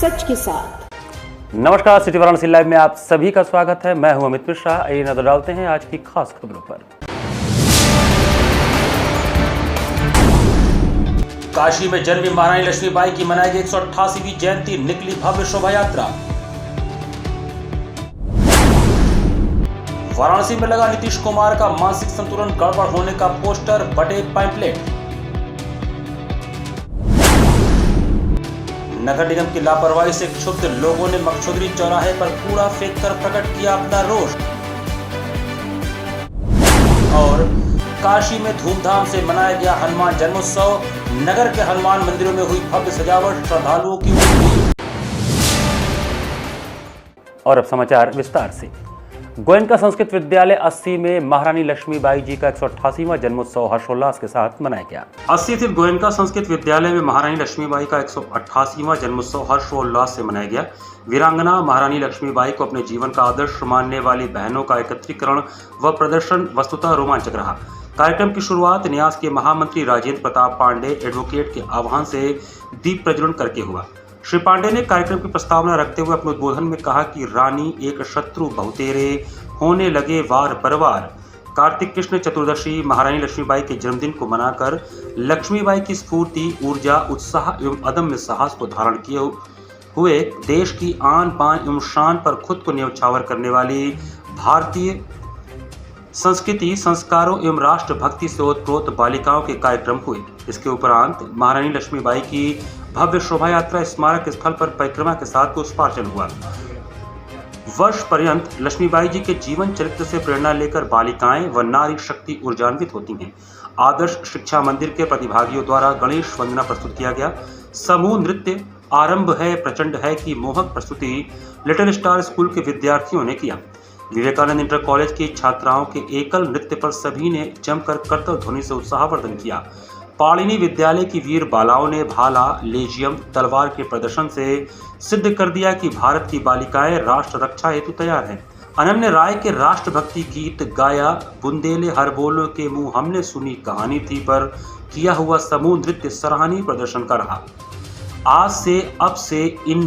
सच के साथ। नमस्कार, सिटी वाराणसी लाइव में आप सभी का स्वागत है। मैं हूं अमित मिश्रा। आइए नजर डालते हैं आज की खास खबरों पर। काशी में जन्मी महारानी लक्ष्मीबाई की मनाई गई 188वीं जयंती, निकली भव्य शोभा यात्रा। वाराणसी में लगा नीतीश कुमार का मानसिक संतुलन गड़बड़ होने का पोस्टर, बटे पैम्पलेट। नगर निगम की लापरवाही से क्षुब्ध लोगों ने मकसूदरी चौराहे पर कूड़ा फेंककर प्रकट किया अपना रोष। और काशी में धूमधाम से मनाया गया हनुमान जन्मोत्सव, नगर के हनुमान मंदिरों में हुई भव्य सजावट, श्रद्धालुओं की भीड़। और अब समाचार विस्तार से। गोयनका संस्कृत विद्यालय 80 में महारानी लक्ष्मीबाई जी का 188वां जन्मोत्सव हर्षोल्लास के साथ मनाया गया। 80 स्थित गोयनका संस्कृत विद्यालय में महारानी लक्ष्मीबाई का 188वां जन्मोत्सव हर्षोल्लास से मनाया गया। वीरांगना महारानी लक्ष्मीबाई को अपने जीवन का आदर्श मानने वाली बहनों का एकत्रीकरण व प्रदर्शन वस्तुतः रोमांचक रहा। कार्यक्रम की शुरुआत न्यास के महामंत्री राजेंद्र प्रताप पांडे एडवोकेट के आह्वान से दीप प्रज्वलन करके हुआ। श्री पांडे ने कार्यक्रम की प्रस्तावना रखते हुए अपने उद्बोधन में कहा कि रानी एक शत्रु बहुतेरे, होने लगे वार परवार। कार्तिक कृष्ण चतुर्दशी महारानी लक्ष्मीबाई के जन्मदिन को मनाकर लक्ष्मीबाई की स्फूर्ति, ऊर्जा, उत्साह एवं अदम्य साहस को धारण किए हुए देश की आन बान एवं शान पर खुद को न्यौछावर करने वाली भारतीय संस्कृति, संस्कारों एवं राष्ट्रभक्ति से ओतप्रोत बालिकाओं के कार्यक्रम हुए। इसके उपरांत महारानी लक्ष्मीबाई की भव्य शोभा यात्रा स्मारक स्थल पर परिक्रमा के साथ पुष्पार्चन हुआ। वर्ष पर्यंत लक्ष्मीबाई जी के जीवन चरित्र से प्रेरणा लेकर बालिकाएं व नारी शक्ति ऊर्जान्वित होती हैं। आदर्श शिक्षा मंदिर के प्रतिभागियों द्वारा गणेश वंदना प्रस्तुत किया गया। समूह नृत्य आरंभ है प्रचंड है की मोहक प्रस्तुति लिटिल स्टार स्कूल के विद्यार्थियों ने किया। विवेकानंद इंटर कॉलेज की छात्राओं के एकल नृत्य पर सभी ने जमकर करतल ध्वनि से उत्साहवर्धन किया। पाणिनी विद्यालय की वीर बालाओं ने भाला, लेजियम, तलवार के प्रदर्शन से सिद्ध कर दिया कि भारत की बालिकाएं राष्ट्र रक्षा हेतु तैयार हैं। अनन्य राय के राष्ट्रभक्ति गीत गाया। बुंदेले हर बोलों के मुंह हमने सुनी कहानी थी पर किया हुआ समूह नृत्य सराहनीय प्रदर्शन का रहा। आज से अब से इन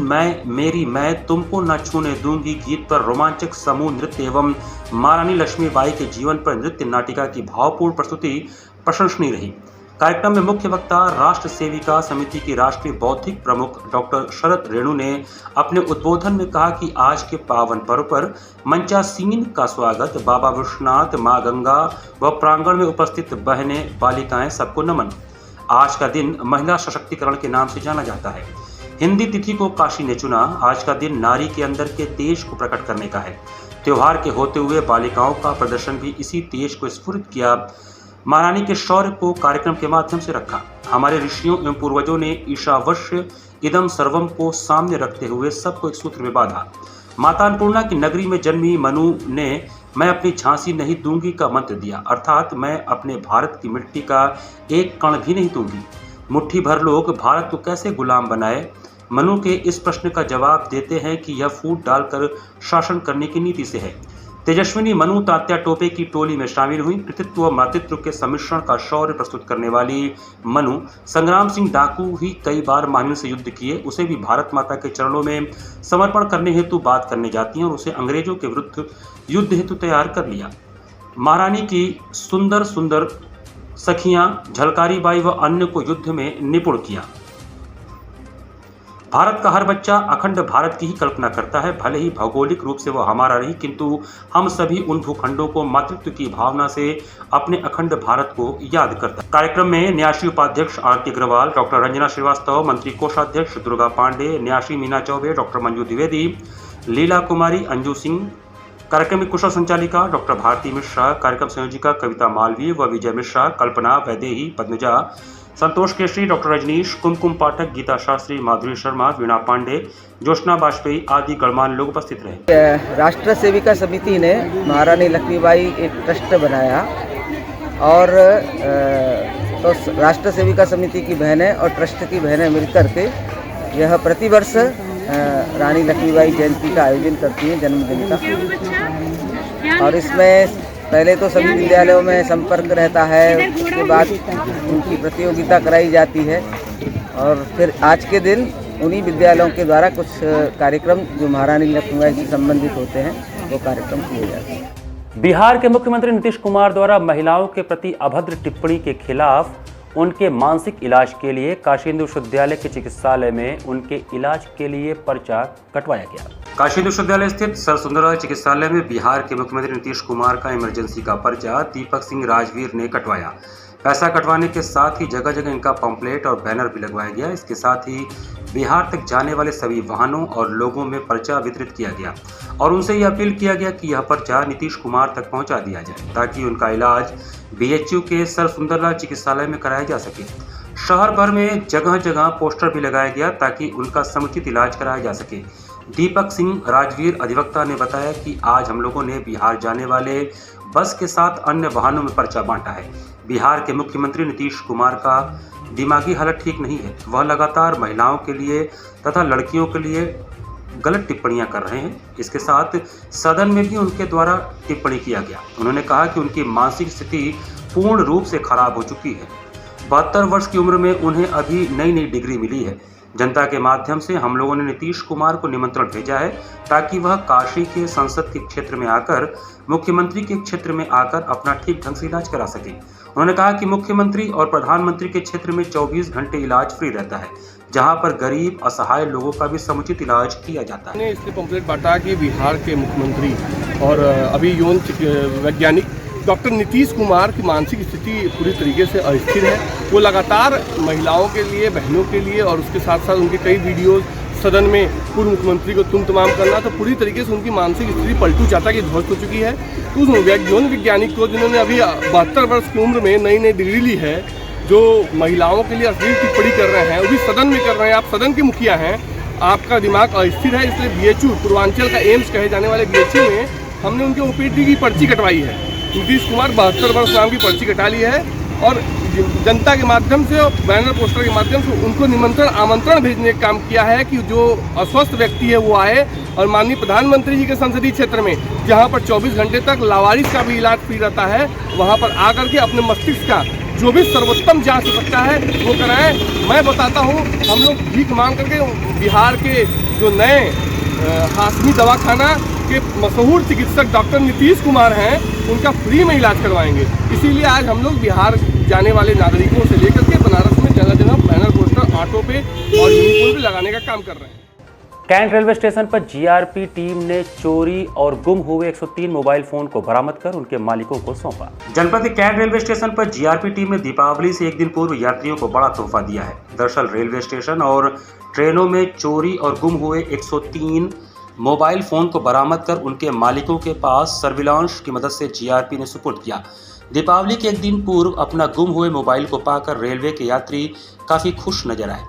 मेरी मैं तुमको न छूने दूंगी गीत पर रोमांचक समूह नृत्य एवं महारानी लक्ष्मीबाई के जीवन पर नृत्य नाटिका की भावपूर्ण प्रस्तुति प्रशंसनीय रही। कार्यक्रम में मुख्य वक्ता राष्ट्र सेविका समिति की राष्ट्रीय बौद्धिक प्रमुख डॉक्टर शरद रेणु ने अपने उद्बोधन में कहा कि आज के पावन पर्व पर मंचासीन का स्वागत। बाबा विश्वनाथ, मां गंगा व प्रांगण में उपस्थित बहनें, बालिकाएं, सबको नमन। आज का दिन महिला सशक्तिकरण के नाम से जाना जाता है। हिंदी तिथि को काशी ने चुना। आज का दिन नारी के अंदर के तेज को प्रकट करने का है। त्योहार के होते हुए बालिकाओं का प्रदर्शन भी इसी तेज को स्फुरित किया। महारानी के शौर्य को कार्यक्रम के माध्यम से रखा। हमारे ऋषियों एवं पूर्वजों ने ईशावश्य इदम सर्वम को सामने रखते हुए सबको एक सूत्र में बांधा। माता अन्नपूर्णा की नगरी में जन्मी मनु ने मैं अपनी झांसी नहीं दूंगी का मंत्र दिया, अर्थात मैं अपने भारत की मिट्टी का एक कण भी नहीं दूंगी। मुट्ठी भर लोग भारत को कैसे गुलाम बनाए? मनु के इस प्रश्न का जवाब देते हैं कि यह फूट डालकर शासन करने की नीति से है। तेजस्विनी मनु तात्या टोपे की टोली में शामिल हुई। कृतित्व व मातृत्व के सम्मिश्रण का शौर्य प्रस्तुत करने वाली मनु संग्राम सिंह डाकू ही कई बार महारानी से युद्ध किए, उसे भी भारत माता के चरणों में समर्पण करने हेतु बात करने जाती हैं और उसे अंग्रेजों के विरुद्ध युद्ध हेतु तैयार कर लिया। महारानी की सुंदर सुंदर सखियां झलकारी बाई व अन्य को युद्ध में निपुण किया। भारत का हर बच्चा अखंड भारत की ही कल्पना करता है, भले ही भौगोलिक रूप से वह हमारा नहीं, किंतु हम सभी उन भूखंडों को मातृत्व की भावना से अपने अखंड भारत को याद करता है। कार्यक्रम में न्यासी उपाध्यक्ष आरती अग्रवाल, डॉक्टर रंजना श्रीवास्तव, मंत्री कोषाध्यक्ष दुर्गा पांडे, न्यासी मीना चौबे, डॉक्टर मंजू द्विवेदी, लीला कुमारी, अंजू सिंह, कार्यक्रम में कुशल संचालिका डॉक्टर भारती मिश्रा, कार्यक्रम संयोजिका कविता मालवीय व विजय मिश्रा, कल्पना वैदेही, पद्मजा, संतोष केशरी, डॉक्टर रजनीश, कुमकुम पाठक, गीता शास्त्री, माधुरी शर्मा, वीणा पांडे, जोशना वाजपेयी आदि गणमान्य लोग उपस्थित रहे। राष्ट्र सेविका समिति ने महारानी लक्ष्मीबाई एक ट्रस्ट बनाया और तो राष्ट्र सेविका समिति की बहनें और ट्रस्ट की बहनें मिलकर के यह प्रतिवर्ष रानी लक्ष्मीबाई जयंती का आयोजन करती हैं, जन्मदिन का। और इसमें पहले तो सभी विद्यालयों में संपर्क रहता है, उसके बाद उनकी प्रतियोगिता कराई जाती है और फिर आज के दिन उन्हीं विद्यालयों के द्वारा कुछ कार्यक्रम जो महारानी लक्ष्मीबाई से संबंधित होते हैं वो कार्यक्रम किए जाते हैं। बिहार के मुख्यमंत्री नीतीश कुमार द्वारा महिलाओं के प्रति अभद्र टिप्पणी के खिलाफ उनके मानसिक इलाज के लिए काशी हिंदू विश्वविद्यालय के चिकित्सालय में उनके इलाज के लिए पर्चा कटवाया गया। काशी हिंदू विश्वविद्यालय स्थित सर सुंदरलाल चिकित्सालय में बिहार के मुख्यमंत्री नीतीश कुमार का इमरजेंसी का पर्चा दीपक सिंह राजवीर ने कटवाया। पैसा कटवाने के साथ ही जगह जगह इनका पंपलेट और बैनर भी लगवाया गया। इसके साथ ही बिहार तक जाने वाले सभी वाहनों और लोगों में पर्चा वितरित किया गया और उनसे यह अपील किया गया कि यह पर्चा नीतीश कुमार तक पहुंचा दिया जाए ताकि उनका इलाज बीएचयू के सर सुंदरलाल चिकित्सालय में कराया जा सके। शहर भर में जगह जगह पोस्टर भी लगाया गया ताकि उनका समुचित इलाज कराया जा सके। दीपक सिंह राजवीर अधिवक्ता ने बताया कि आज हम लोगों ने बिहार जाने वाले बस के साथ अन्य वाहनों में पर्चा बांटा है। बिहार के मुख्यमंत्री नीतीश कुमार का दिमागी हालत ठीक नहीं है। वह लगातार महिलाओं के लिए तथा लड़कियों के लिए गलत टिप्पणियां कर रहे हैं। इसके साथ सदन में भी उनके द्वारा टिप्पणी किया गया। उन्होंने कहा कि उनकी मानसिक स्थिति पूर्ण रूप से खराब हो चुकी है। 72 वर्ष की उम्र में उन्हें अभी नई नई डिग्री मिली है। जनता के माध्यम से हम लोगों ने नीतीश कुमार को निमंत्रण भेजा है ताकि वह काशी के संसद के क्षेत्र में आकर मुख्यमंत्री के क्षेत्र में आकर अपना ठीक ढंग से इलाज करा सके। उन्होंने कहा कि मुख्यमंत्री और प्रधानमंत्री के क्षेत्र में 24 घंटे इलाज फ्री रहता है, जहां पर गरीब असहाय लोगों का भी समुचित इलाज किया जाता है। इसलिए पंपलेट बांटा कि बिहार के मुख्यमंत्री और अभी यौन वैज्ञानिक डॉक्टर नीतीश कुमार की मानसिक स्थिति पूरी तरीके से अस्थिर है। वो लगातार महिलाओं के लिए, बहनों के लिए और उसके साथ साथ उनके कई वीडियोस सदन में पूर्व मुख्यमंत्री को तुम तमाम करना, तो पूरी तरीके से उनकी मानसिक स्थिति पलटू चाहता की ध्वस्त हो चुकी है। तो उस यौन वैज्ञानिक को जिन्होंने अभी 72 वर्ष की उम्र में नई नई डिग्री ली है, जो महिलाओं के लिए अश्लील टिप्पणी कर रहे हैं, वो भी सदन में कर रहे हैं। आप सदन के मुखिया हैं, आपका दिमाग अस्थिर है। इसलिए बीएचयू, पूर्वांचल का एम्स कहे जाने वाले बीएचयू में हमने उनके ओपीडी की पर्ची कटवाई है। नीतीश कुमार 72 वर्ष नाम की पर्ची कटा ली है और जनता के माध्यम से और बैनर पोस्टर के माध्यम से उनको आमंत्रण भेजने का काम किया है कि जो अस्वस्थ व्यक्ति है वो आए और माननीय प्रधानमंत्री जी के संसदीय क्षेत्र में, जहां पर 24 घंटे तक लावारिस का भी इलाज फ्री रहता है, वहां पर आकर के अपने मस्तिष्क का जो भी सर्वोत्तम जांच हो सकता है वो कराएं। मैं बताता हूँ, हम लोग भीख मांग करके बिहार के जो नए हाशमी दवाखाना के मशहूर चिकित्सक डॉक्टर नीतीश कुमार हैं, उनका फ्री में इलाज करवाएंगे। इसीलिए आज हम लोग बिहार जाने वाले नागरिकों से लेकर के बनारस में जगह जगह बैनर पोस्टर, ऑटो पे और यूनिफॉर्म पे लगाने का काम कर रहे हैं। कैंट रेलवे स्टेशन पर जीआरपी टीम ने चोरी और गुम हुए 103 मोबाइल फोन को बरामद कर उनके मालिकों को सौंपा। जनपद के कैंट रेलवे स्टेशन पर जीआरपी टीम ने दीपावली से एक दिन पूर्व यात्रियों को बड़ा तोहफा दिया है। दरअसल रेलवे स्टेशन और ट्रेनों में चोरी और गुम हुए 103 मोबाइल फोन को बरामद कर उनके मालिकों के पास सर्विलांस की मदद से जीआरपी ने सुपुर्द किया। दीपावली के एक दिन पूर्व अपना गुम हुए मोबाइल को पाकर रेलवे के यात्री काफी खुश नजर आए।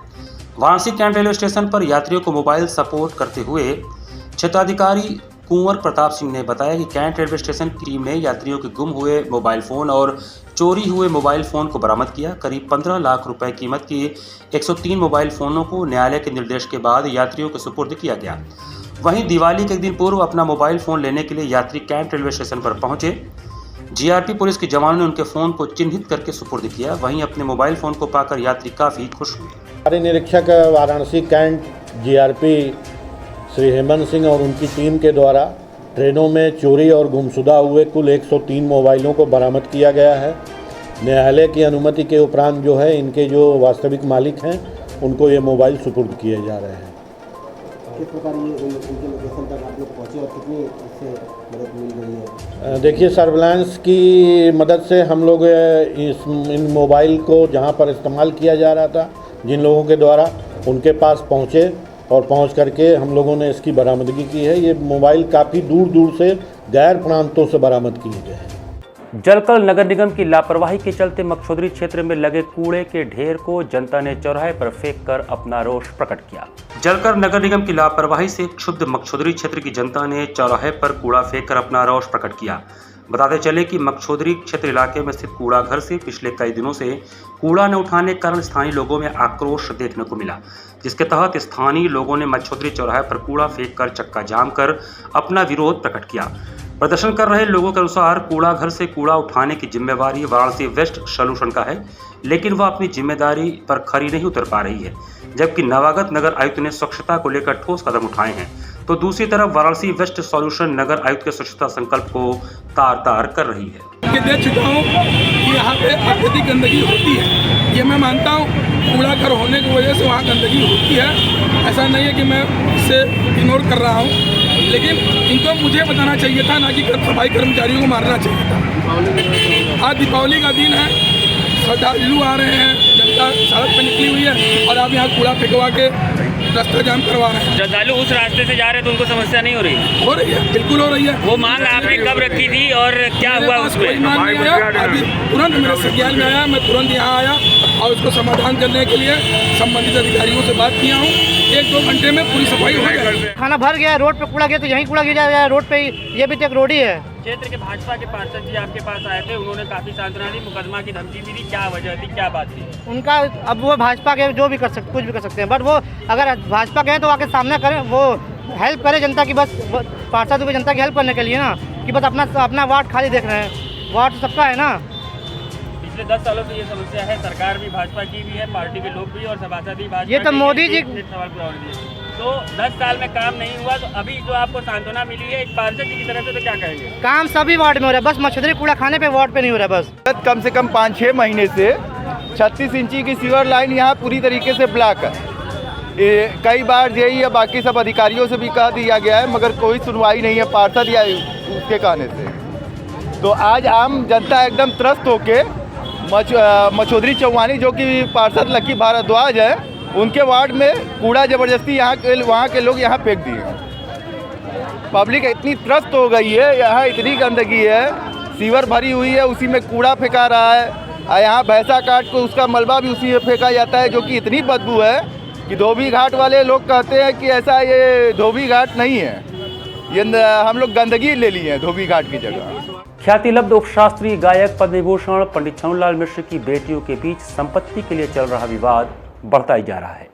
वाराणसी कैंट रेलवे स्टेशन पर यात्रियों को मोबाइल सपोर्ट करते हुए क्षेत्राधिकारी कुंवर प्रताप सिंह ने बताया कि कैंट रेलवे स्टेशन की टीम ने यात्रियों के गुम हुए मोबाइल फोन और चोरी हुए मोबाइल फोन को बरामद किया। करीब 15 लाख रुपए कीमत की 103 मोबाइल फोनों को न्यायालय के निर्देश के बाद यात्रियों को सुपुर्द किया गया। वहीं दिवाली के एक दिन पूर्व अपना मोबाइल फोन लेने के लिए यात्री कैंट रेलवे स्टेशन पर पहुंचे। जीआरपी पुलिस के जवानों ने उनके फोन को चिन्हित करके सुपुर्द किया। वहीं अपने मोबाइल फोन को पाकर यात्री काफी खुश हुए। हमारे निरीक्षक वाराणसी कैंट जीआरपी श्री हेमंत सिंह और उनकी टीम के द्वारा ट्रेनों में चोरी और गुमशुदा हुए कुल 103 मोबाइलों को बरामद किया गया है। न्यायालय की अनुमति के उपरांत जो है इनके जो वास्तविक मालिक हैं उनको ये मोबाइल सुपुर्द किए जा रहे हैं। किस प्रकार ये इनके लोकेशन तक आप लोग पहुँचे और कितनी इससे मदद मिल रही है? देखिए, सर्विलांस की मदद से हम लोग इन मोबाइल को जहां पर इस्तेमाल किया जा रहा था, जिन लोगों के द्वारा, उनके पास पहुंचे और पहुंच करके हम लोगों ने इसकी बरामदगी की है। ये मोबाइल काफ़ी दूर दूर से गैर प्रांतों से बरामद किए गए हैं। जलकल नगर निगम की लापरवाही के चलते मकसुदरी क्षेत्र में लगे कूड़े के ढेर को जनता ने चौराहे पर फेंककर अपना रोष प्रकट किया। जलकर नगर निगम की लापरवाही से क्षुब्ध मकसुदरी क्षेत्र की जनता ने चौराहे पर कूड़ा फेंककर अपना रोष प्रकट किया। बताते चले कि मकसुदरी क्षेत्र इलाके में स्थित कूड़ा घर से पिछले कई दिनों से कूड़ा न उठाने के कारण स्थानीय लोगों में आक्रोश देखने को मिला, जिसके तहत स्थानीय लोगों ने मकसुदरी चौराहे पर कूड़ा फेंककर चक्का जाम कर अपना विरोध प्रकट किया। प्रदर्शन कर रहे लोगों के अनुसार कूड़ा घर से कूड़ा उठाने की जिम्मेवारी वाराणसी वेस्ट सॉल्यूशन का है, लेकिन वह अपनी जिम्मेदारी पर खरी नहीं उतर पा रही है, जबकि नवागत नगर आयुक्त ने स्वच्छता को लेकर ठोस कदम उठाए हैं, तो दूसरी तरफ वाराणसी वेस्ट सॉल्यूशन नगर आयुक्त के स्वच्छता संकल्प को तार तार कर रही है। कि देख चुका हूँ कि यहाँ पे अत्यधिक गंदगी होती है, ये मैं मानता हूँ। कूड़ा घर होने की वजह से वहाँ गंदगी होती है, ऐसा नहीं है कि मैं इसे इग्नोर कर रहा हूँ, लेकिन इनको मुझे बताना चाहिए था, ना कि सफाई कर्मचारियों को मारना चाहिए था। आज दीपावली का दिन है, श्रद्धालु आ रहे हैं, जनता सड़क पर निकली हुई है और आप यहाँ कूड़ा फेंकवा के रास्ता जाम करवा रहे हैं। श्रद्धालु उस रास्ते से जा रहे हैं तो उनको समस्या नहीं हो रही? हो रही है, बिल्कुल हो रही है। वो मांग आपने कब रखी थी और क्या हुआ उसमें? अभी तुरंत मेरे संज्ञान में आया, मैं तुरंत यहाँ आया और उसको समाधान करने के लिए संबंधित अधिकारियों से बात किया हूँ। 1-2 घंटे में पूरी सफाई हो जाएगी। खाना भर गया, रोड पे कूड़ा गया तो यहीं कूड़ा गिर जाएगा रोड पे ही। ये भी तो एक रोड ही है। क्षेत्र के भाजपा के पार्षद जी आपके पास आए थे, उन्होंने काफी सांत्वना दी, मुकदमा की धमकी भी दी, क्या वजह थी, क्या बात थी? उनका अब वो भाजपा के जो भी कर सकते, कुछ भी कर सकते हैं, बट वो अगर भाजपा के हैं तो आके सामने करें, वो हेल्प करे जनता की। बस पार्षद को जनता की हेल्प करने के लिए ना, कि बस अपना वार्ड खाली देख रहे हैं। वार्ड तो सबका है ना। पिछले 10 सालों से ये समस्या है, सरकार भी भाजपा की भी है, पार्टी के लोग भी और सभासद भी भाजपा। ये तो मोदी जी सवाल पूरा होने दिए तो 10 साल में काम नहीं हुआ, तो अभी जो आपको सांत्वना मिली है एक पार्षद जी की तरफ से, तो क्या कहेंगे? काम सभी वार्ड में हो रहा है, बस मच्छदरी कूड़ा खाने पे वार्ड पे नहीं हो रहा है। बस कम से कम 5-6 महीने से 36 इंची की सीवर लाइन यहाँ पूरी तरीके से ब्लॉक है। कई बार जेई या बाकी सब अधिकारियों से भी कह दिया गया है, मगर कोई सुनवाई नहीं है पार्षद या उसके कहने से। तो आज आम जनता एकदम त्रस्त होके मछोदरी चौहानी, जो कि पार्षद लक्की भारद्वाज है, उनके वार्ड में कूड़ा ज़बरदस्ती वहाँ के लोग यहाँ फेंक दिए। पब्लिक इतनी त्रस्त हो गई है, यहाँ इतनी गंदगी है, सीवर भरी हुई है, उसी में कूड़ा फेंका रहा है। और यहाँ भैंसा काट को उसका मलबा भी उसी में फेंका जाता है, जो कि इतनी बदबू है कि धोबी घाट वाले लोग कहते हैं कि ऐसा ये धोबी घाट नहीं है, ये हम लोग गंदगी ले लिए हैं धोबी घाट की जगह। ख्यातिलब्ध उपशास्त्री गायक पद्म विभूषण पंडित छन्नूलाल मिश्र की बेटियों के बीच संपत्ति के लिए चल रहा विवाद बढ़ता ही जा रहा है।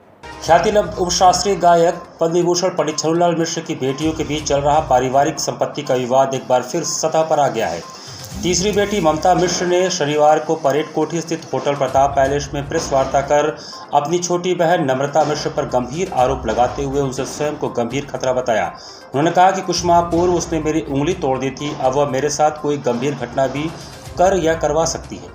ख्यातिलब्ध उपशास्त्री गायक पद्म विभूषण पंडित छन्नूलाल मिश्र की बेटियों के बीच चल रहा पारिवारिक संपत्ति का विवाद एक बार फिर सतह पर आ गया है। तीसरी बेटी ममता मिश्र ने शनिवार को परेड कोठी स्थित होटल प्रताप पैलेस में प्रेस वार्ता कर अपनी छोटी बहन नम्रता मिश्र पर गंभीर आरोप लगाते हुए उनसे स्वयं को गंभीर खतरा बताया। उन्होंने कहा कि कुछ माह पूर्व उसने मेरी उंगली तोड़ दी थी, अब वह मेरे साथ कोई गंभीर घटना भी कर या करवा सकती है।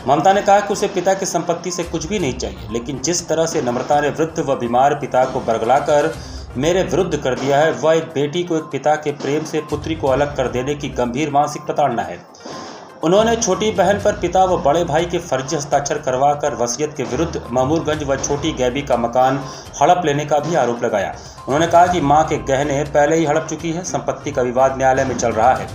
ममता ने कहा कि उसे पिता की संपत्ति से कुछ भी नहीं चाहिए, लेकिन जिस तरह से नम्रता ने वृद्ध व बीमार पिता को बरगलाकर मेरे विरुद्ध कर दिया है, वह एक बेटी को एक पिता के प्रेम से पुत्री को अलग कर देने की गंभीर मानसिक प्रताड़ना है। उन्होंने छोटी बहन पर पिता व बड़े भाई के फर्जी हस्ताक्षर करवाकर वसीयत के विरुद्ध मामूरगंज व छोटी गैबी का मकान हड़प लेने का भी आरोप लगाया। उन्होंने कहा कि मां के गहने पहले ही हड़प चुकी है, संपत्ति का विवाद न्यायालय में चल रहा है,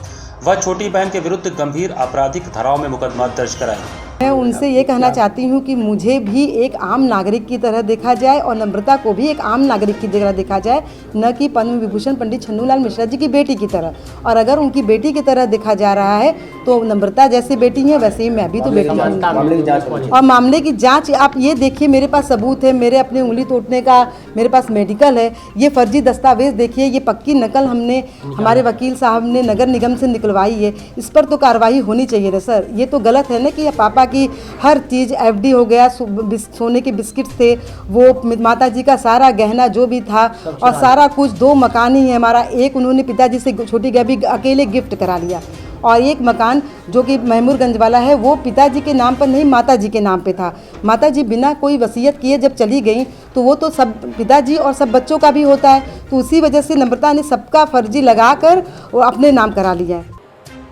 वह छोटी बहन के विरुद्ध गंभीर आपराधिक धाराओं में मुकदमा दर्ज कराएंगे। मैं उनसे ये कहना चाहती हूँ कि मुझे भी एक आम नागरिक की तरह देखा जाए और नम्रता को भी एक आम नागरिक की तरह देखा जाए, न कि पद्म विभूषण पंडित छन्नूलाल मिश्रा जी की बेटी की तरह। और अगर उनकी बेटी की तरह देखा जा रहा है तो नम्रता जैसी बेटी है वैसे ही मैं भी तो बेटी हूँ। और मामले की जाँच आप ये देखिए, मेरे पास सबूत है, मेरे अपने उंगली तोड़ने का मेरे पास मेडिकल है। ये फर्जी दस्तावेज देखिए, ये पक्की नकल हमने हमारे वकील साहब ने नगर निगम से निकलवाई है। इस पर तो कार्रवाई होनी चाहिए ना सर। ये तो गलत है ना कि पापा की हर चीज़ एफडी हो गया, सोने के बिस्किट्स थे, वो माता जी का सारा गहना जो भी था और सारा कुछ, 2 मकान ही है हमारा। एक उन्होंने पिताजी से छोटी गैबी अकेले गिफ्ट करा लिया और एक मकान जो कि महमूरगंज वाला है वो पिताजी के नाम पर नहीं माता जी के नाम पे था। माता जी बिना कोई वसीयत किए जब चली गई तो वो तो सब पिताजी और सब बच्चों का भी होता है, तो उसी वजह से नम्रता ने सबका फर्जी लगाकर वो अपने नाम करा लिया है।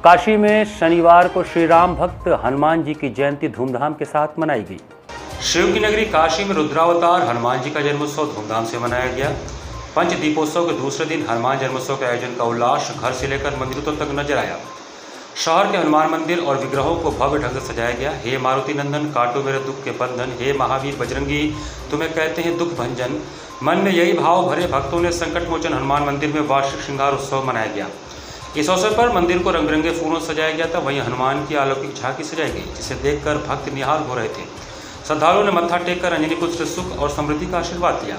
काशी में शनिवार को श्री राम भक्त हनुमान जी की जयंती धूमधाम के साथ मनाई गई। शिव की नगरी काशी में रुद्रावतार हनुमान जी का जन्मोत्सव धूमधाम से मनाया गया। पंच दीपोत्सव के दूसरे दिन हनुमान जन्मोत्सव के आयोजन का उल्लास घर से लेकर मंदिरों तक नजर आया। शहर के हनुमान मंदिर और विग्रहों को भव्य ढंग से सजाया गया। हे मारुति नंदन काटो मेरे दुख के बंधन, हे महावीर बजरंगी तुम्हें कहते हैं दुख भंजन। मन में यही भाव भरे भक्तों ने संकट मोचन हनुमान मंदिर में वार्षिक श्रृंगार उत्सव मनाया गया। इस अवसर पर मंदिर को रंग बिरंगे फूलों से सजाया गया था। वहीं हनुमान की अलौकिक झांकी सजाई गई, जिसे देखकर भक्त निहाल हो रहे थे। श्रद्धालुओं ने मत्था टेककर अंजनी पुत्र सुख और समृद्धि का आशीर्वाद लिया।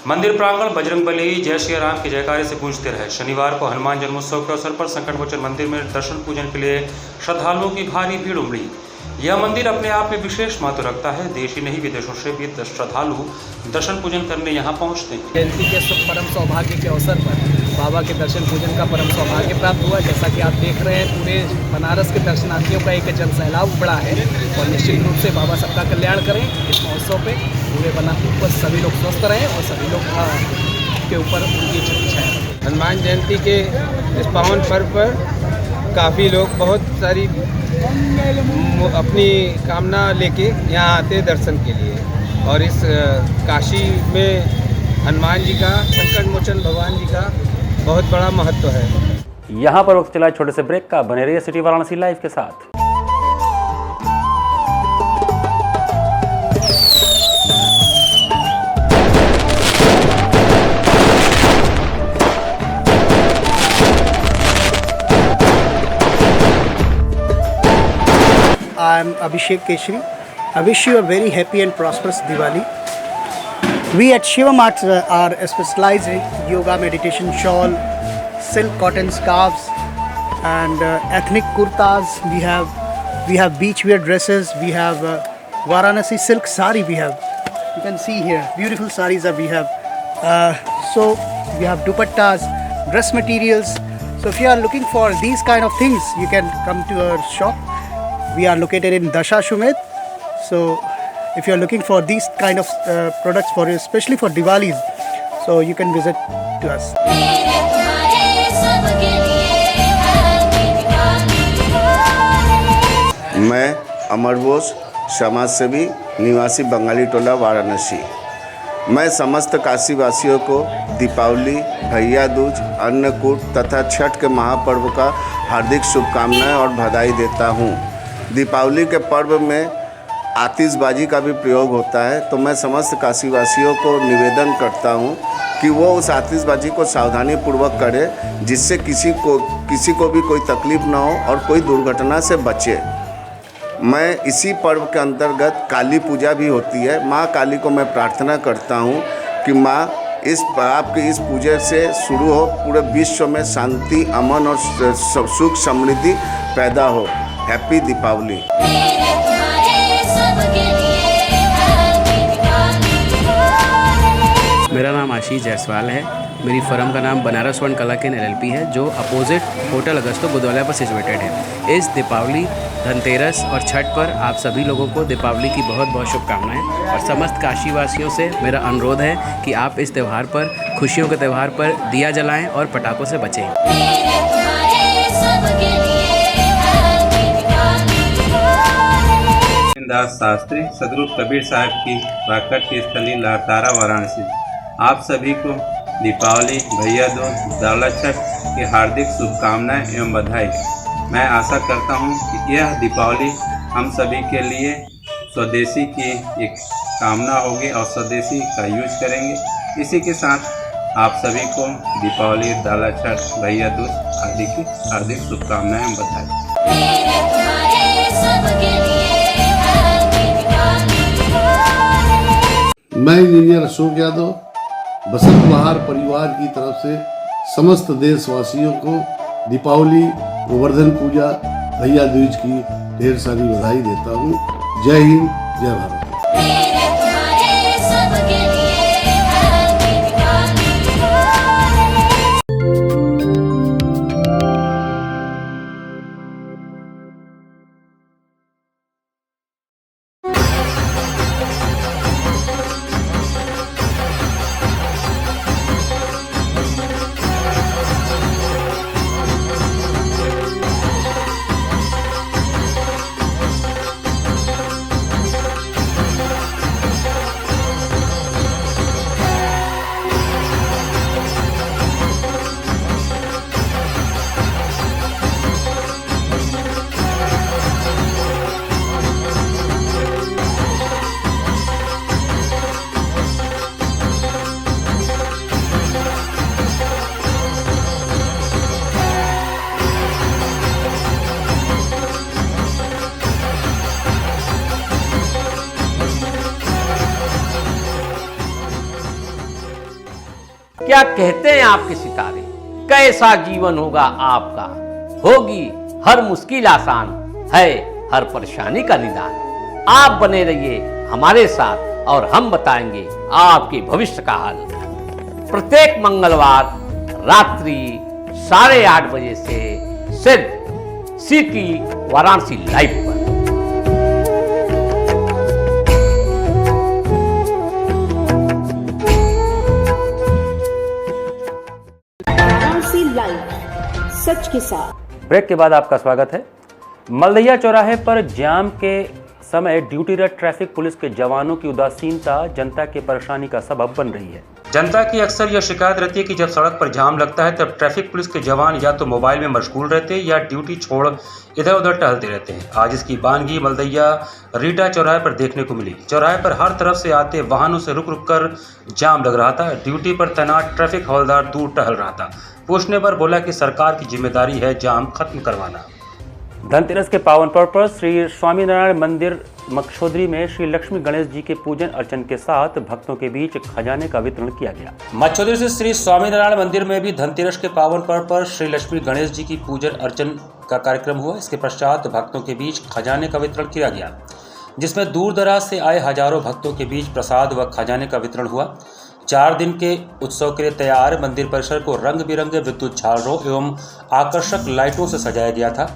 मंदिर प्रांगण बजरंगबली जय श्री राम के जयकारे से गूंजते रहे। शनिवार को हनुमान जन्मोत्सव के अवसर पर संकट मोचन मंदिर में दर्शन पूजन के लिए श्रद्धालुओं की भारी भीड़ उमड़ी। यह मंदिर अपने आप में विशेष महत्व रखता है। देश ही नहीं विदेशों से भी श्रद्धालु दर्शन पूजन करने यहाँ पहुँचते हैं। जयंती के परम सौभाग्य के अवसर पर बाबा के दर्शन पूजन का परम सौभाग्य प्राप्त हुआ। जैसा कि आप देख रहे हैं, पूरे बनारस के दर्शनार्थियों का एक जन सैलाब बढ़ा है और निश्चित रूप से बाबा सबका कल्याण करें। इस महोत्सव पे पूरे बनारस पर सभी लोग स्वस्थ रहें और सभी लोग के ऊपर उनकी छवि छाया। हनुमान जयंती के इस पावन पर्व पर काफ़ी लोग बहुत सारी अपनी कामना लेके यहाँ आते हैं दर्शन के लिए। और इस काशी में हनुमान जी का, संकट मोचन भगवान जी का बहुत बड़ा महत्व है। यहाँ पर वक्त चला छोटे से ब्रेक का। बने रहिए सिटी वाराणसी लाइव के साथ। I am Abhishek Keshri. I wish you a very happy and prosperous Diwali. We at Shiva Mart are specialized in yoga, meditation, shawl, silk cotton scarves, and ethnic kurtas. We have beach wear dresses. We have Varanasi silk sari. We have, you can see here, beautiful saris that we have. So we have dupattas, dress materials. So if you are looking for these kind of things, you can come to our shop. We are located in Dashashwamedh. So if you are looking for these kind of products for especially for Diwalis, so you can visit to us. मैं अमर बोस, समाज सेवी, निवासी बंगाली टोला वाराणसी। मैं समस्त काशी वासियों को दीपावली, भैया दूज, अन्नकूट तथा छठ के महापर्व का हार्दिक शुभकामनाएं और बधाई देता हूं। दीपावली के पर्व में आतिशबाजी का भी प्रयोग होता है, तो मैं समस्त काशीवासियों को निवेदन करता हूं कि वो उस आतिशबाजी को सावधानी पूर्वक करे, जिससे किसी को भी कोई तकलीफ ना हो और कोई दुर्घटना से बचे। मैं इसी पर्व के अंतर्गत काली पूजा भी होती है। माँ काली को मैं प्रार्थना करता हूं कि माँ आपके इस पूजा से शुरू हो, पूरे विश्व में शांति, अमन और सुख समृद्धि पैदा हो। हैप्पी दीपावली। मेरा नाम आशीष जायसवाल है। मेरी फर्म का नाम बनारस वन कला केन LLP है, जो अपोजिट होटल अगस्तो बुद्धवाला पर सिचुएटेड है। इस दीपावली, धनतेरस और छठ पर आप सभी लोगों को दीपावली की बहुत बहुत शुभकामनाएं। और समस्त काशीवासियों से मेरा अनुरोध है कि आप इस त्यौहार पर, खुशियों के त्यौहार पर दिया जलाएं और पटाखों से बचें। दास शास्त्री, सदगुरु कबीर साहब की प्राकट्य स्थली लारतारा वाराणसी। आप सभी को दीपावली, भैया दूज, दौलत छठ की हार्दिक शुभकामनाएं एवं बधाई। मैं आशा करता हूं कि यह दीपावली हम सभी के लिए स्वदेशी की एक कामना होगी और स्वदेशी का यूज करेंगे। इसी के साथ आप सभी को दीपावली, दौलत छठ, भैया दूज आदि की हार्दिक शुभकामनाएं एवं बधाई। मैं इंजीनियर अशोक यादव बसंत बहार परिवार की तरफ से समस्त देशवासियों को दीपावली, गोवर्धन पूजा, भैया दूज की ढेर सारी बधाई देता हूँ। जय हिंद, जय भारत। क्या कहते हैं आपके सितारे, कैसा जीवन होगा आपका, होगी हर मुश्किल आसान, है हर परेशानी का निदान। आप बने रहिए हमारे साथ और हम बताएंगे आपके भविष्य का हल। प्रत्येक मंगलवार रात्रि 8:30 बजे से सिर्फ सिटी वाराणसी लाइव पर। वाराणसी लाइव, सच के साथ। ब्रेक के बाद आपका स्वागत है। मलदैया चौराहे पर जाम के समय ड्यूटीरत ट्रैफिक पुलिस के जवानों की उदासीनता जनता की परेशानी का सबब बन रही है। जनता की अक्सर यह शिकायत रहती है कि जब सड़क पर जाम लगता है तब ट्रैफिक पुलिस के जवान या तो मोबाइल में मशगूल रहते हैं या ड्यूटी छोड़ इधर उधर टहलते रहते हैं। आज इसकी बानगी मलदैया रीटा चौराहे पर देखने को मिली। चौराहे पर हर तरफ से आते वाहनों से रुक रुक कर जाम लग रहा था। ड्यूटी पर तैनात ट्रैफिक हवलदार दूर टहल रहा था। पूछने पर बोला कि सरकार की जिम्मेदारी है जाम खत्म करवाना। धनतेरस के पावन पर्व पर श्री स्वामीनारायण मंदिर मक्षोदरी में श्री लक्ष्मी गणेश जी के पूजन अर्चन के साथ भक्तों के बीच खजाने का वितरण किया गया। मक्षोदरी से श्री स्वामीनारायण मंदिर में भी धनतेरस के पावन पर्व पर श्री लक्ष्मी गणेश जी की पूजन अर्चन का कार्यक्रम हुआ। इसके पश्चात भक्तों के बीच खजाने का वितरण किया गया, जिसमें दूर दराज से आए हजारों भक्तों के बीच प्रसाद व खजाने का वितरण हुआ। 4 दिन के उत्सव के लिए तैयार मंदिर परिसर को रंग बिरंगे विद्युत झालरों एवं आकर्षक लाइटों से सजाया गया था।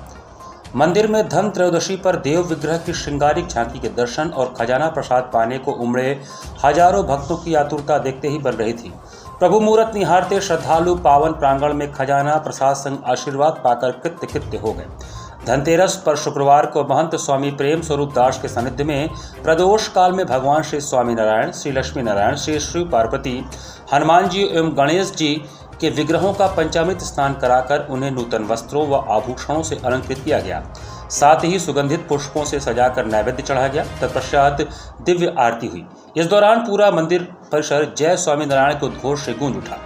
मंदिर में धन त्रयोदशी पर देव विग्रह की श्रृंगारिक झांकी के दर्शन और खजाना प्रसाद पाने को उमड़े हजारों भक्तों की आतुरता देखते ही बन रही थी। प्रभु मुहूर्त निहारते श्रद्धालु पावन प्रांगण में खजाना प्रसाद संग आशीर्वाद पाकर कृत्य कृत्य हो गए। धनतेरस पर शुक्रवार को महंत स्वामी प्रेम स्वरूप दास के सानिध्य में प्रदोष काल में भगवान श्री स्वामीनारायण, श्री लक्ष्मी नारायण, श्री शिव पार्वती, हनुमान जी एवं गणेश जी के विग्रहों का पंचामृत स्नान कराकर उन्हें नूतन वस्त्रों व आभूषणों से अलंकृत किया गया। साथ ही सुगंधित पुष्पों से सजाकर नैवेद्य चढ़ाया गया। तत्पश्चात दिव्य आरती हुई। इस दौरान पूरा मंदिर परिसर जय स्वामीनारायण के उद्घोष से गूंज उठा।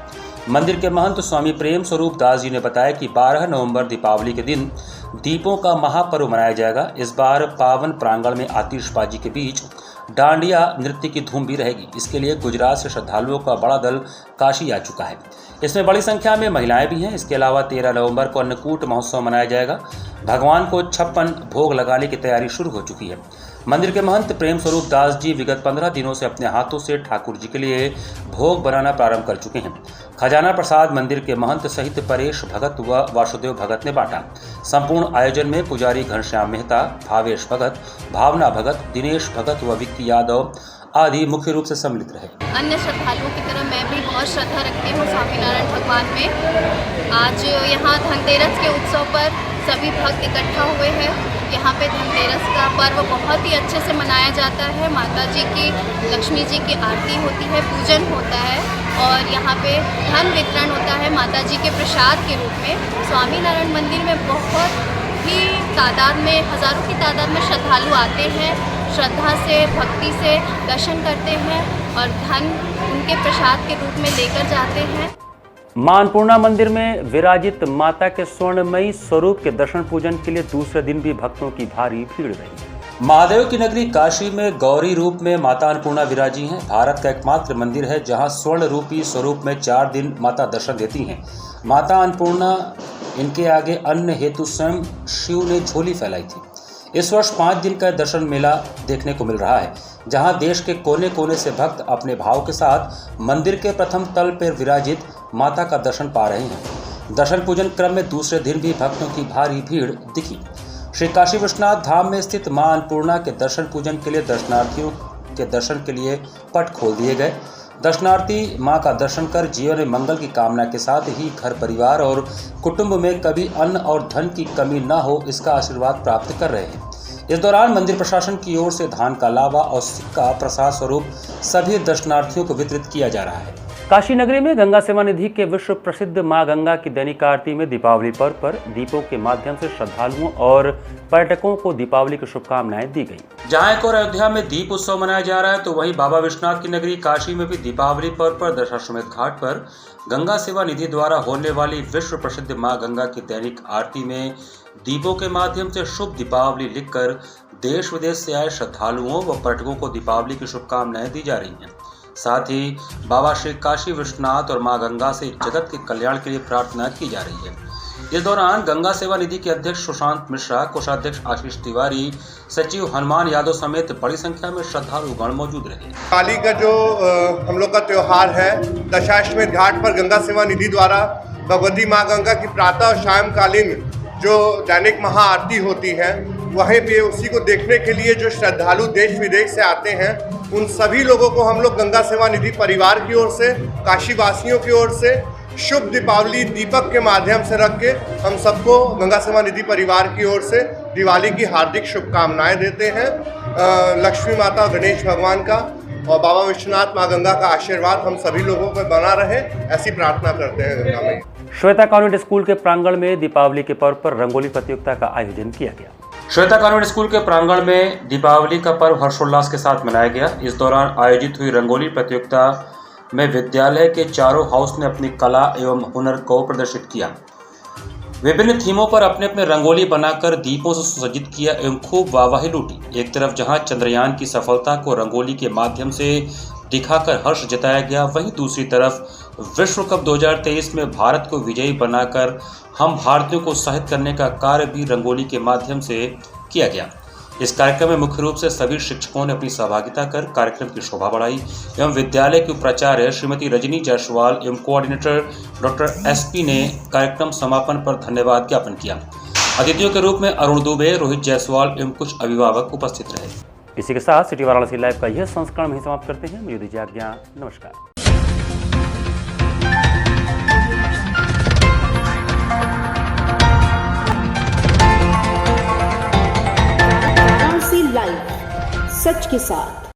मंदिर के महंत स्वामी प्रेम स्वरूप दास जी ने बताया कि 12 नवंबर दीपावली के दिन दीपों का महापर्व मनाया जाएगा। इस बार पावन प्रांगण में आतिशबाजी के बीच डांडिया नृत्य की धूम भी रहेगी। इसके लिए गुजरात से श्रद्धालुओं का बड़ा दल काशी आ चुका है। इसमें बड़ी संख्या में महिलाएं भी हैं। इसके अलावा 13 नवंबर को अन्नकूट महोत्सव मनाया जाएगा। भगवान को 56 भोग लगाने की तैयारी शुरू हो चुकी है। मंदिर के महंत प्रेम स्वरूप दास जी विगत 15 दिनों से अपने हाथों से ठाकुर जी के लिए भोग बनाना प्रारंभ कर चुके हैं। खजाना प्रसाद मंदिर के महंत सहित परेश भगत व वासुदेव भगत ने बांटा। संपूर्ण आयोजन में पुजारी घनश्याम मेहता, भावेश भगत, भावना भगत, दिनेश भगत व विक्की यादव आदि मुख्य रूप से सम्मिलित रहे। अन्य श्रद्धालुओं की तरह मैं भी बहुत श्रद्धा रखती हूँ स्वामीनारायण भगवान में। आज यहाँ धनतेरस के उत्सव पर सभी भक्त इकट्ठा हुए हैं। यहाँ पे धनतेरस का पर्व बहुत ही अच्छे से मनाया जाता है। माता जी की, लक्ष्मी जी की आरती होती है, पूजन होता है और यहाँ पे धन वितरण होता है माता जी के प्रसाद के रूप में। स्वामीनारायण मंदिर में बहुत ही तादाद में, हज़ारों की तादाद में श्रद्धालु आते हैं, श्रद्धा से, भक्ति से दर्शन करते हैं और धन उनके प्रसाद के रूप में लेकर जाते हैं। मां अन्नपूर्णा मंदिर में विराजित माता के स्वर्णमयी स्वरूप के दर्शन पूजन के लिए दूसरे दिन भी भक्तों की भारी भीड़ रही। महादेव की नगरी काशी में गौरी रूप में माता अन्नपूर्णा विराजी हैं। भारत का एकमात्र मंदिर है जहां स्वर्ण रूपी स्वरूप में 4 दिन माता दर्शन देती हैं। माता अन्नपूर्णा, इनके आगे अन्न हेतु स्वयं शिव ने झोली फैलाई थी। इस वर्ष 5 दिन का दर्शन मेला देखने को मिल रहा है, जहां देश के कोने कोने से भक्त अपने भाव के साथ मंदिर के प्रथम तल पर विराजित माता का दर्शन पा रहे हैं। दर्शन पूजन क्रम में दूसरे दिन भी भक्तों की भारी भीड़ दिखी। श्री काशी विश्वनाथ धाम में स्थित मां अन्नपूर्णा के दर्शन पूजन के लिए दर्शनार्थियों के दर्शन के लिए पट खोल दिए गए। दर्शनार्थी मां का दर्शन कर जीवन में मंगल की कामना के साथ ही घर परिवार और कुटुंब में कभी अन्न और धन की कमी न हो, इसका आशीर्वाद प्राप्त कर रहे हैं। इस दौरान मंदिर प्रशासन की ओर से धान का लावा और सिक्का प्रसाद स्वरूप सभी दर्शनार्थियों को वितरित किया जा रहा है। काशी नगरी में गंगा सेवा निधि के विश्व प्रसिद्ध मां गंगा की दैनिक आरती में दीपावली पर्व पर दीपों के माध्यम से श्रद्धालुओं और पर्यटकों को दीपावली की शुभकामनाएं दी गई। जहां एक और अयोध्या में दीप उत्सव मनाया जा रहा है, तो वहीं बाबा विश्वनाथ की नगरी काशी में भी दीपावली पर्व पर दशाश्वमेध घाट पर गंगा सेवा निधि द्वारा होने वाली विश्व प्रसिद्ध मां गंगा की दैनिक आरती में दीपों के माध्यम से शुभ दीपावली लिखकर देश विदेश से आए श्रद्धालुओं व पर्यटकों को दीपावली की शुभकामनाएं दी जा रही हैं। साथ ही बाबा श्री काशी विश्वनाथ और मां गंगा से जगत के कल्याण के लिए प्रार्थना की जा रही है। इस दौरान गंगा सेवा निधि के अध्यक्ष सुशांत मिश्रा, कोषाध्यक्ष आशीष तिवारी, सचिव हनुमान यादव समेत बड़ी संख्या में श्रद्धालुगण मौजूद रहे। दिवाली का जो हम लोग का त्योहार है, दशाश्वमेध घाट पर गंगा सेवा निधि द्वारा भगवती माँ गंगा की प्रातः और सायंकालीन जो दैनिक महाआरती होती है, वहीं पे उसी को देखने के लिए जो श्रद्धालु देश विदेश से आते हैं, उन सभी लोगों को हम लोग गंगा सेवा निधि परिवार की ओर से, काशी वासियों की ओर से शुभ दीपावली दीपक के माध्यम से रख के हम सबको गंगा सेवा निधि परिवार की ओर से दिवाली की हार्दिक शुभकामनाएं देते हैं। लक्ष्मी माता गणेश भगवान का और बाबा विश्वनाथ माँ गंगा का आशीर्वाद हम सभी लोगों पर बना रहे, ऐसी प्रार्थना करते हैं गंगा मैया। श्वेता कॉन्वेंट स्कूल के प्रांगण में दीपावली के पर्व पर रंगोली प्रतियोगिता का आयोजन किया गया। श्वेता कॉन्वेंट स्कूल के प्रांगण में दीपावली का पर्व हर्षोल्लास के साथ मनाया गया। इस दौरान आयोजित हुई रंगोली प्रतियोगिता में विद्यालय के चारों हाउस ने अपनी कला एवं हुनर को प्रदर्शित किया। विभिन्न थीमों पर अपने अपने रंगोली बनाकर दीपों से सुसज्जित किया एवं खूब वाहवाही लूटी। एक तरफ जहां चंद्रयान की सफलता को रंगोली के माध्यम से दिखाकर हर्ष जताया गया, वहीं दूसरी तरफ विश्व कप 2023 में भारत को विजयी बनाकर हम भारतीयों को उत्साहित करने का कार्य भी रंगोली के माध्यम से किया गया। इस कार्यक्रम में मुख्य रूप से सभी शिक्षकों ने अपनी सहभागिता कर कार्यक्रम की शोभा बढ़ाई एवं विद्यालय की उपाचार्य श्रीमती रजनी जायसवाल एवं कोऑर्डिनेटर डॉक्टर एसपी ने कार्यक्रम समापन पर धन्यवाद ज्ञापन किया। अतिथियों के रूप में अरुण दुबे, रोहित जायसवाल एवं कुछ अभिभावक उपस्थित रहे। इसी के साथ सिटी वाराणसी लाइव का यह संस्करण वहीं समाप्त करते हैं। मुझे दीजिए आज्ञा, नमस्कार। लाइव सच के साथ।